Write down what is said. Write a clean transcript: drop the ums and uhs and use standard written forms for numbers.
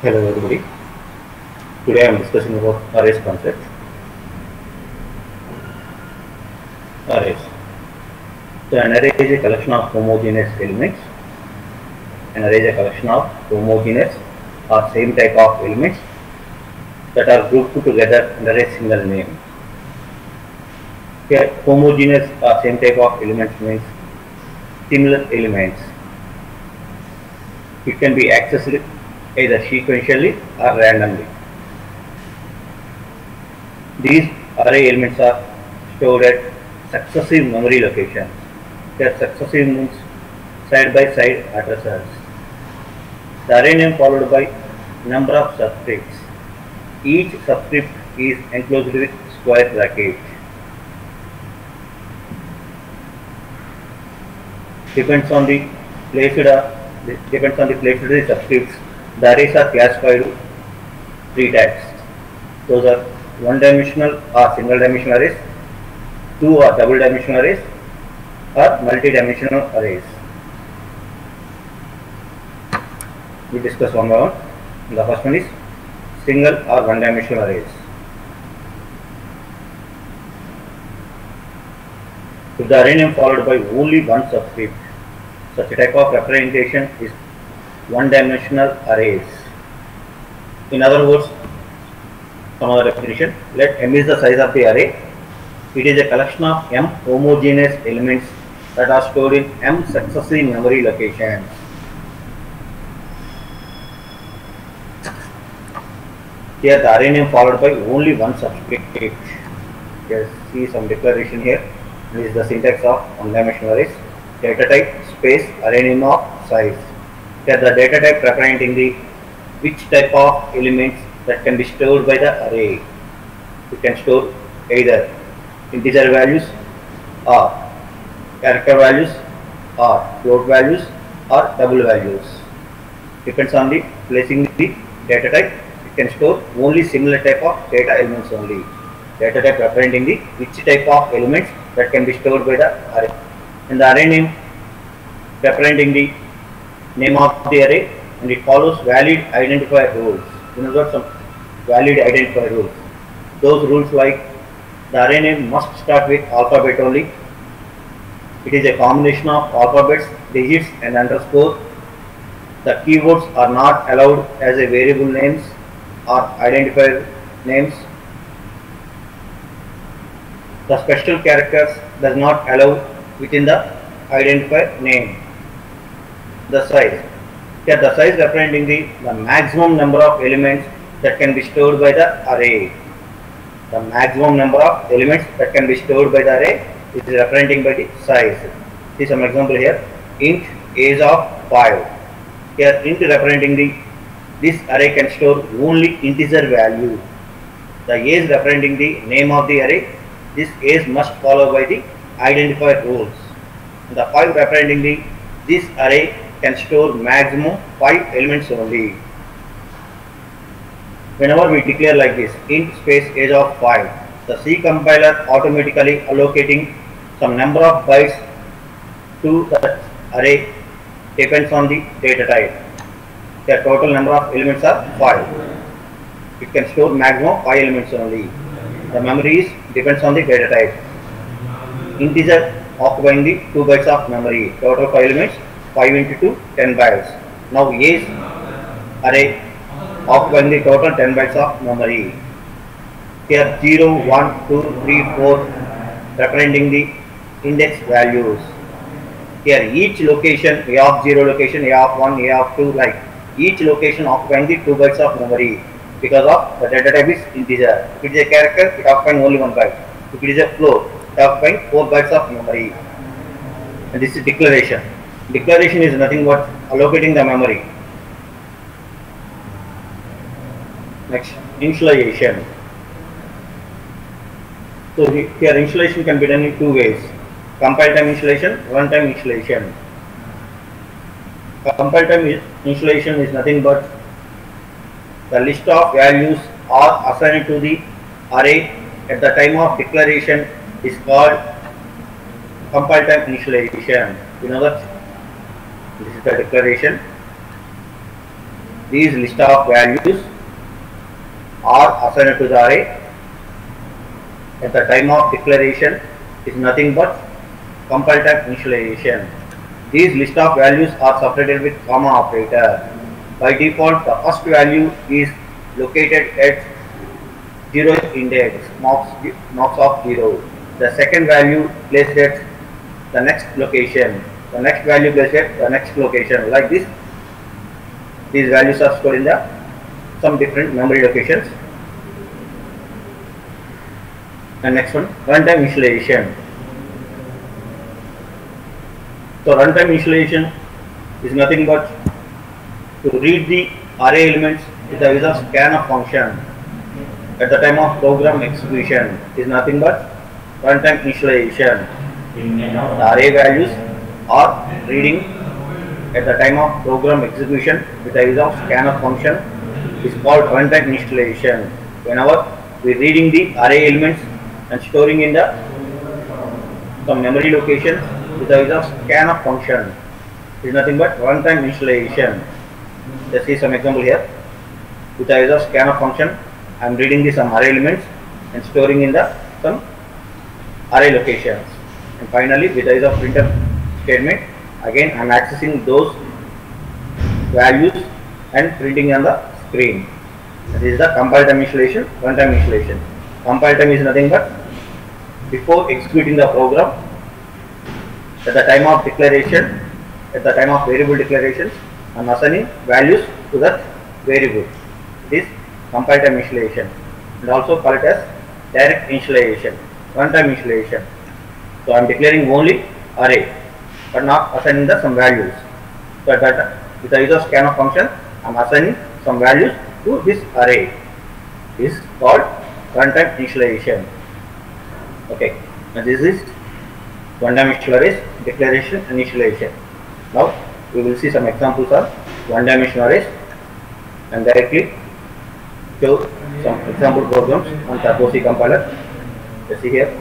Hello everybody. Today I am discussing about arrays concept. Arrays. So an array is a collection of homogeneous elements. An array is a collection of homogeneous or same type of elements that are grouped together under a single name. Here, homogeneous or same type of elements means similar elements. It can be accessed either sequentially or randomly. These array elements are stored at successive memory locations. Their successive means side by side addresses. The array name followed by number of subscripts. Each subscript is enclosed with square bracket. Depends on the placed of the subscripts. The arrays are classified three types. Those are one-dimensional or single-dimensional arrays, two or double-dimensional arrays, or multi-dimensional arrays. We discuss one by one. The first one is single or one-dimensional arrays. If the array name followed by only one subscript, such a type of representation is one-dimensional arrays. In other words, some other definition, let M is the size of the array. It is a collection of M homogeneous elements that are stored in M successive memory locations. Here the array name followed by only one subscript. Here see some declaration here. This is the syntax of one-dimensional arrays. Data type space array name of size. Here the data type representing the which type of elements that can be stored by the array. You can store either integer values or character values or float values or double values. Depends on the placing the data type. You can store only similar type of data elements only. Data type representing the which type of elements that can be stored by the array. And the array name representing the name of the array, and it follows valid identifier rules. You know what some valid identifier rules? Those rules like the array name must start with alphabet only. It is a combination of alphabets, digits and underscore. The keywords are not allowed as a variable names or identifier names. The special characters does not allow within the identifier name. The size. Here the size representing the maximum number of elements that can be stored by the array. The maximum number of elements that can be stored by the array is representing by the size. See some example here. Int age of 5. Here int representing this array can store only integer value. The age representing the name of the array. This age must follow by the identifier rules. The 5 representing this array can store maximum 5 elements only. Whenever we declare like this, int space age of 5, the C compiler automatically allocating some number of bytes to the array depends on the data type. The total number of elements are 5. It can store maximum 5 elements only. The memory depends on the data type. Integer occupying the 2 bytes of memory. Total 5 elements, 5 into 2, 10 bytes. Now age array occupying the total 10 bytes of memory. Here 0, 1, 2, 3, 4 representing the index values. Here each location, A of 0 location, A of 1, A of 2, like each location occupying the 2 bytes of memory because of the data type is integer. If it is a character, it occupying only 1 byte. If it is a float, it occupying 4 bytes of memory. And this is declaration. Declaration is nothing but allocating the memory. Next, initialization. So here initialization can be done in two ways. Compile time initialization, runtime initialization. Compile time initialization is nothing but the list of values are assigned to the array at the time of declaration is called compile time initialization. You know that this is the declaration. These list of values are assigned to the array at the time of declaration is nothing but compile time initialization. These list of values are separated with comma operator. By default, the first value is located at 0th index, marks of 0. The second value placed at the next location. The next value placed at the next location. Like this, these values are stored in the some different memory locations. And next one, runtime initialization. So runtime initialization is nothing but to read the array elements with the use of scanf function at the time of program execution is nothing but runtime initialization. The array values are reading at the time of program execution with the use of scanf function is called runtime initialization. Whenever we are reading the array elements and storing in the some memory location with the use of scanf function is nothing but runtime initialization. Let's see some example here. With the use of scanf function, I am reading the some array elements and storing in the some array locations. And finally, with the use of printf statement, again I am accessing those values and printing on the screen. This is the compile time initialization, runtime initialization. Compile time is nothing but before executing the program, at the time of declaration, at the time of variable declarations, I am assigning values to that variable. This compile time initialization, and also call it as direct initialization, runtime initialization. So I am declaring only array, but not assigning the some values. So at that, with the use of scanf function, I am assigning some values to this array. This is called runtime initialization. Okay, and this is one-dimensional arrays, declaration, and initialization. Now we will see some examples of one-dimensional arrays and directly show some example programs on Turbo C compiler. Let's see here.